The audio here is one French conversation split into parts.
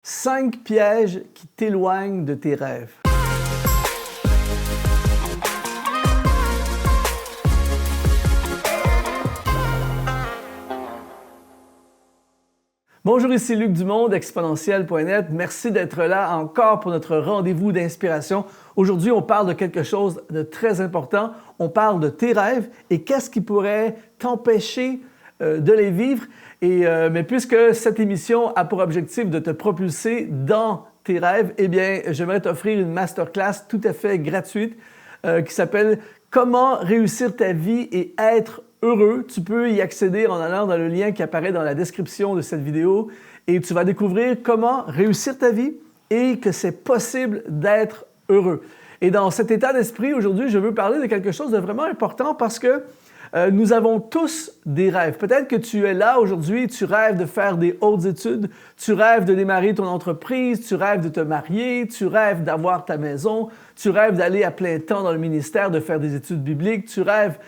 5 pièges qui t'éloignent de tes rêves. Bonjour, ici Luc Dumont d'Exponentiel.net. Merci d'être là encore pour notre rendez-vous d'inspiration. Aujourd'hui, on parle de quelque chose de très important. On parle de tes rêves et qu'est-ce qui pourrait t'empêcher de les vivre. Mais puisque cette émission a pour objectif de te propulser dans tes rêves, eh bien, j'aimerais t'offrir une masterclass tout à fait gratuite qui s'appelle « Comment réussir ta vie et être heureux ». Tu peux y accéder en allant dans le lien qui apparaît dans la description de cette vidéo et tu vas découvrir comment réussir ta vie et que c'est possible d'être heureux. Et dans cet état d'esprit, aujourd'hui, je veux parler de quelque chose de vraiment important parce que nous avons tous des rêves. Peut-être que tu es là aujourd'hui, tu rêves de faire des hautes études, tu rêves de démarrer ton entreprise, tu rêves de te marier, tu rêves d'avoir ta maison, tu rêves d'aller à plein temps dans le ministère, de faire des études bibliques, tu rêves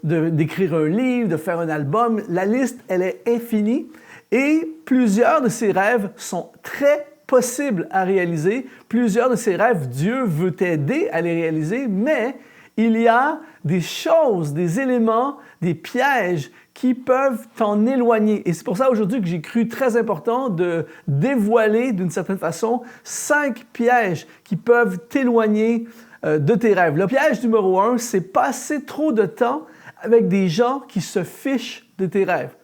d'écrire un livre, de faire un album. La liste, elle est infinie et plusieurs de ces rêves sont très possibles à réaliser. Plusieurs de ces rêves, Dieu veut t'aider à les réaliser, mais il y a des choses, des éléments, des pièges qui peuvent t'en éloigner. Et c'est pour ça aujourd'hui que j'ai cru très important de dévoiler d'une certaine façon 5 pièges qui peuvent t'éloigner de tes rêves. Le piège numéro 1, c'est passer trop de temps avec des gens qui se fichent de tes rêves.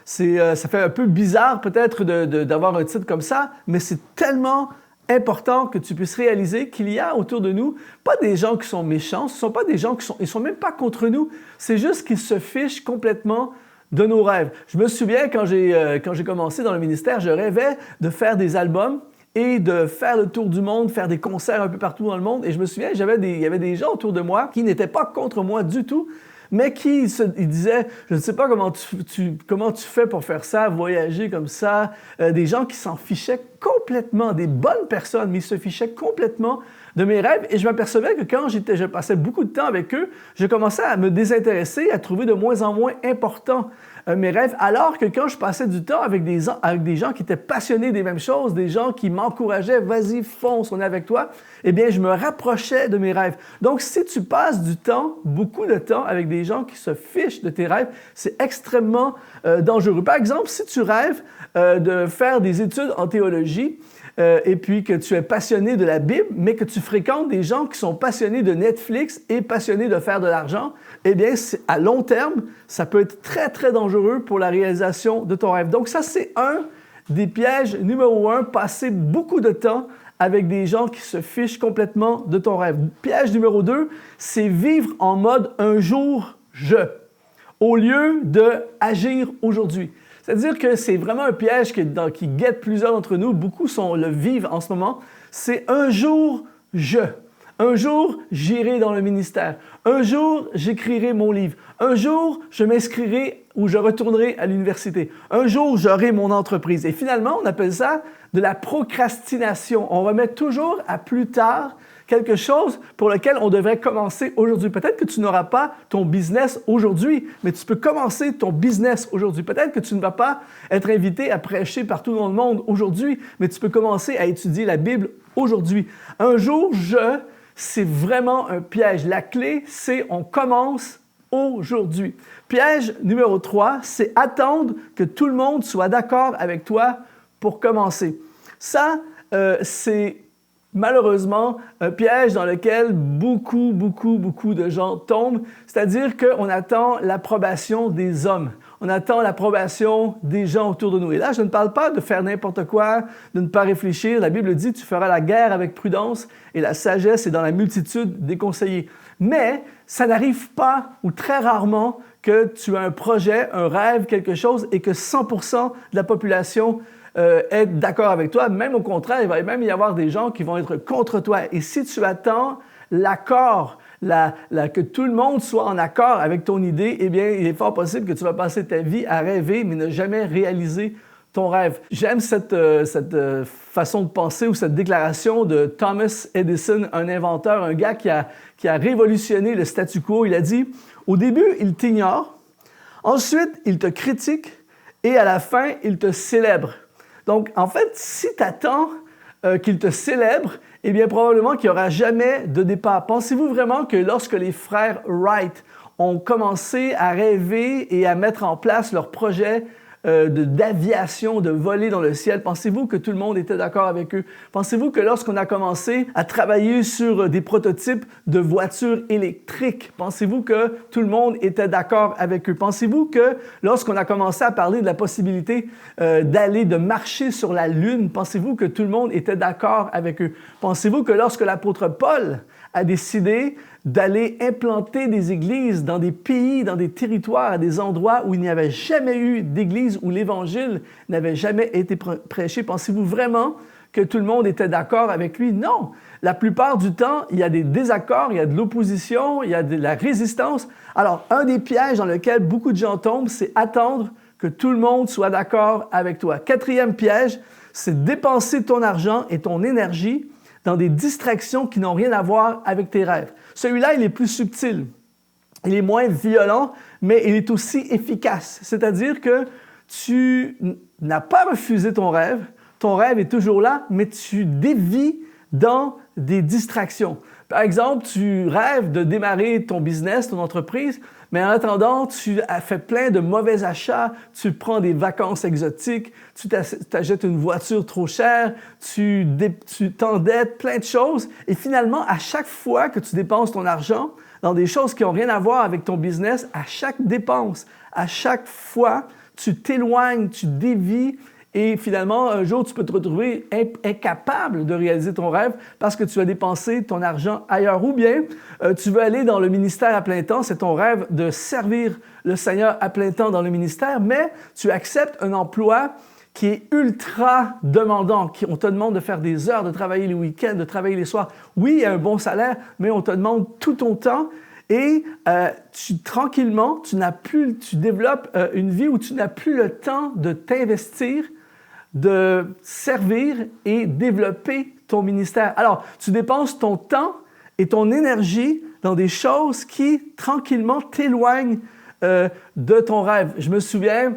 Ça fait un peu bizarre peut-être d'avoir un titre comme ça, mais c'est tellement important que tu puisses réaliser qu'il y a autour de nous pas des gens qui sont méchants, ce ne sont pas des gens ils sont même pas contre nous, c'est juste qu'ils se fichent complètement de nos rêves. Je me souviens quand j'ai commencé dans le ministère, je rêvais de faire des albums et de faire le tour du monde, faire des concerts un peu partout dans le monde. Et je me souviens, il y avait des gens autour de moi qui n'étaient pas contre moi du tout, mais qui ils disaient, je ne sais pas comment tu fais pour faire ça, voyager comme ça. Des gens qui s'en fichaient complètement, des bonnes personnes, mais ils se fichaient complètement de mes rêves. Et je m'apercevais que quand je passais beaucoup de temps avec eux, je commençais à me désintéresser, à trouver de moins en moins important mes rêves, alors que quand je passais du temps avec des gens qui étaient passionnés des mêmes choses, des gens qui m'encourageaient, vas-y, fonce, on est avec toi, eh bien, je me rapprochais de mes rêves. Donc, si tu passes du temps, beaucoup de temps, avec des gens qui se fichent de tes rêves, c'est extrêmement dangereux. Par exemple, si tu rêves de faire des études en théologie, et puis que tu es passionné de la Bible, mais que tu fréquentes des gens qui sont passionnés de Netflix et passionnés de faire de l'argent, eh bien, à long terme, ça peut être très, très dangereux pour la réalisation de ton rêve. Donc ça, c'est un des pièges numéro 1, passer beaucoup de temps avec des gens qui se fichent complètement de ton rêve. Piège numéro 2, c'est vivre en mode « un jour, je », au lieu de agir aujourd'hui. C'est-à-dire que c'est vraiment un piège qui guette plusieurs d'entre nous. Beaucoup le vivent en ce moment. C'est un jour, je. Un jour, j'irai dans le ministère. Un jour, j'écrirai mon livre. Un jour, je m'inscrirai ou je retournerai à l'université. Un jour, j'aurai mon entreprise. Et finalement, on appelle ça de la procrastination. On remet toujours à plus tard quelque chose pour lequel on devrait commencer aujourd'hui. Peut-être que tu n'auras pas ton business aujourd'hui, mais tu peux commencer ton business aujourd'hui. Peut-être que tu ne vas pas être invité à prêcher partout dans le monde aujourd'hui, mais tu peux commencer à étudier la Bible aujourd'hui. Un jour, c'est vraiment un piège. La clé, c'est on commence aujourd'hui. Piège numéro 3, c'est attendre que tout le monde soit d'accord avec toi pour commencer. Ça, c'est malheureusement un piège dans lequel beaucoup de gens tombent, c'est-à-dire qu'on attend l'approbation des hommes. On attend l'approbation des gens autour de nous. Et là, je ne parle pas de faire n'importe quoi, de ne pas réfléchir. La Bible dit « Tu feras la guerre avec prudence et la sagesse est dans la multitude des conseillers ». Mais ça n'arrive pas ou très rarement que tu as un projet, un rêve, quelque chose et que 100% de la population être d'accord avec toi. Même au contraire, il va même y avoir des gens qui vont être contre toi. Et si tu attends l'accord, que tout le monde soit en accord avec ton idée, eh bien, il est fort possible que tu vas passer ta vie à rêver, mais ne jamais réaliser ton rêve. J'aime cette façon de penser ou cette déclaration de Thomas Edison, un inventeur, un gars qui a révolutionné le statu quo. Il a dit « Au début, il t'ignore, ensuite, il te critique et à la fin, il te célèbre. Donc, en fait, si tu attends qu'il te célèbre, eh bien, probablement qu'il n'y aura jamais de départ. Pensez-vous vraiment que lorsque les frères Wright ont commencé à rêver et à mettre en place leur projet d'aviation, de voler dans le ciel, pensez-vous que tout le monde était d'accord avec eux? Pensez-vous que lorsqu'on a commencé à travailler sur des prototypes de voitures électriques, pensez-vous que tout le monde était d'accord avec eux? Pensez-vous que lorsqu'on a commencé à parler de la possibilité de marcher sur la Lune, pensez-vous que tout le monde était d'accord avec eux? Pensez-vous que lorsque l'apôtre Paul a décidé d'aller implanter des églises dans des pays, dans des territoires, à des endroits où il n'y avait jamais eu d'église, où l'Évangile n'avait jamais été prêché. Pensez-vous vraiment que tout le monde était d'accord avec lui? Non! La plupart du temps, il y a des désaccords, il y a de l'opposition, il y a de la résistance. Alors, un des pièges dans lequel beaucoup de gens tombent, c'est attendre que tout le monde soit d'accord avec toi. Quatrième piège, c'est dépenser ton argent et ton énergie dans des distractions qui n'ont rien à voir avec tes rêves. Celui-là, il est plus subtil, il est moins violent, mais il est aussi efficace. C'est-à-dire que tu n'as pas refusé ton rêve est toujours là, mais tu dévies dans des distractions. Par exemple, tu rêves de démarrer ton business, ton entreprise, mais en attendant, tu as fait plein de mauvais achats, tu prends des vacances exotiques, tu t'achètes une voiture trop chère, tu t'endettes, plein de choses. Et finalement, à chaque fois que tu dépenses ton argent dans des choses qui n'ont rien à voir avec ton business, à chaque dépense, à chaque fois, tu t'éloignes, tu dévies. Et finalement, un jour, tu peux te retrouver incapable de réaliser ton rêve parce que tu as dépensé ton argent ailleurs. Ou bien, tu veux aller dans le ministère à plein temps, c'est ton rêve de servir le Seigneur à plein temps dans le ministère, mais tu acceptes un emploi qui est ultra demandant. On te demande de faire des heures, de travailler les week-ends, de travailler les soirs. Oui, il y a un bon salaire, mais on te demande tout ton temps. Et tranquillement, tu développes une vie où tu n'as plus le temps de t'investir, de servir et développer ton ministère. Alors, tu dépenses ton temps et ton énergie dans des choses qui, tranquillement, t'éloignent de ton rêve. Je me souviens,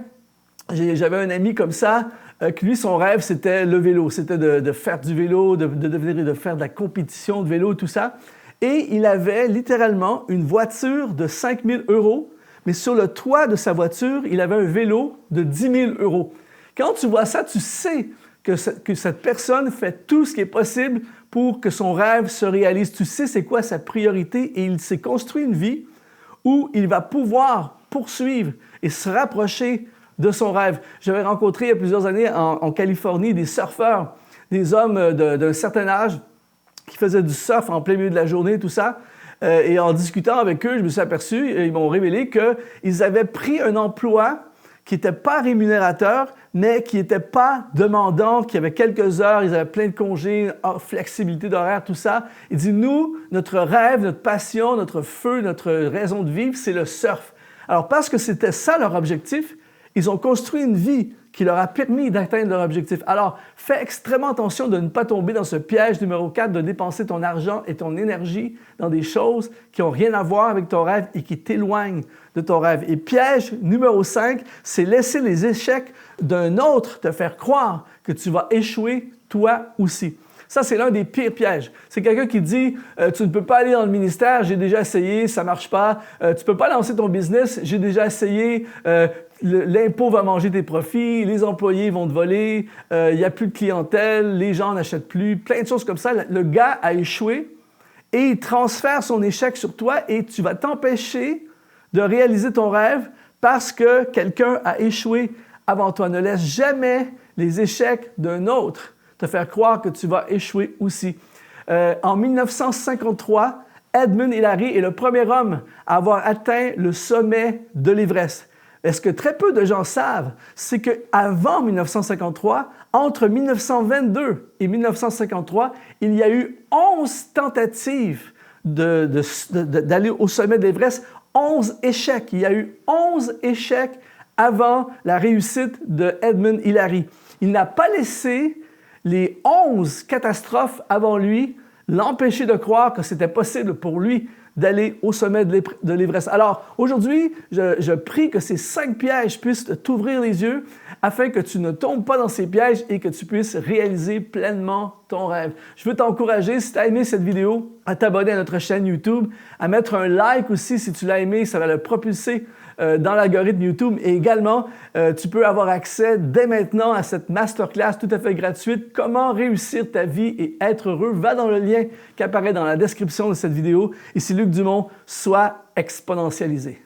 j'avais un ami comme ça, que lui, son rêve, c'était le vélo. C'était de faire du vélo, de faire de la compétition de vélo, tout ça. Et il avait littéralement une voiture de 5 000 €, mais sur le toit de sa voiture, il avait un vélo de 10 000 €. Quand tu vois ça, tu sais que cette personne fait tout ce qui est possible pour que son rêve se réalise. Tu sais c'est quoi sa priorité et il s'est construit une vie où il va pouvoir poursuivre et se rapprocher de son rêve. J'avais rencontré il y a plusieurs années en Californie des surfeurs, des hommes d'un certain âge qui faisaient du surf en plein milieu de la journée, tout ça. Et en discutant avec eux, je me suis aperçu, ils m'ont révélé qu'ils avaient pris un emploi qui n'était pas rémunérateur, mais qui n'était pas demandant, qui avait quelques heures, ils avaient plein de congés, flexibilité d'horaire, tout ça. Il dit, nous, notre rêve, notre passion, notre feu, notre raison de vivre, c'est le surf. Alors, parce que c'était ça leur objectif, ils ont construit une vie qui leur a permis d'atteindre leur objectif. Alors, fais extrêmement attention de ne pas tomber dans ce piège numéro 4, de dépenser ton argent et ton énergie dans des choses qui n'ont rien à voir avec ton rêve et qui t'éloignent de ton rêve. Et piège numéro 5, c'est laisser les échecs d'un autre te faire croire que tu vas échouer toi aussi. Ça, c'est l'un des pires pièges. C'est quelqu'un qui dit tu ne peux pas aller dans le ministère, j'ai déjà essayé, ça ne marche pas. Tu ne peux pas lancer ton business, j'ai déjà essayé. L'impôt va manger tes profits, les employés vont te voler, il n'y a plus de clientèle, les gens n'achètent plus, plein de choses comme ça. Le gars a échoué et il transfère son échec sur toi et tu vas t'empêcher de réaliser ton rêve parce que quelqu'un a échoué avant toi. Ne laisse jamais les échecs d'un autre te faire croire que tu vas échouer aussi. En 1953, Edmund Hillary est le premier homme à avoir atteint le sommet de l'Everest. Et ce que très peu de gens savent, c'est qu'avant 1953, entre 1922 et 1953, il y a eu 11 tentatives d'aller au sommet de l'Everest, 11 échecs. Il y a eu 11 échecs avant la réussite de Edmund Hillary. Il n'a pas laissé les 11 catastrophes avant lui l'empêcher de croire que c'était possible pour lui d'aller au sommet de l'Everest. Alors, aujourd'hui, je prie que ces 5 pièges puissent t'ouvrir les yeux afin que tu ne tombes pas dans ces pièges et que tu puisses réaliser pleinement ton rêve. Je veux t'encourager, si tu as aimé cette vidéo, à t'abonner à notre chaîne YouTube, à mettre un like aussi si tu l'as aimé, ça va le propulser dans l'algorithme YouTube. Et également, tu peux avoir accès dès maintenant à cette masterclass tout à fait gratuite, Comment réussir ta vie et être heureux. Va dans le lien qui apparaît dans la description de cette vidéo. Ici Luc Dumont, sois exponentialisé.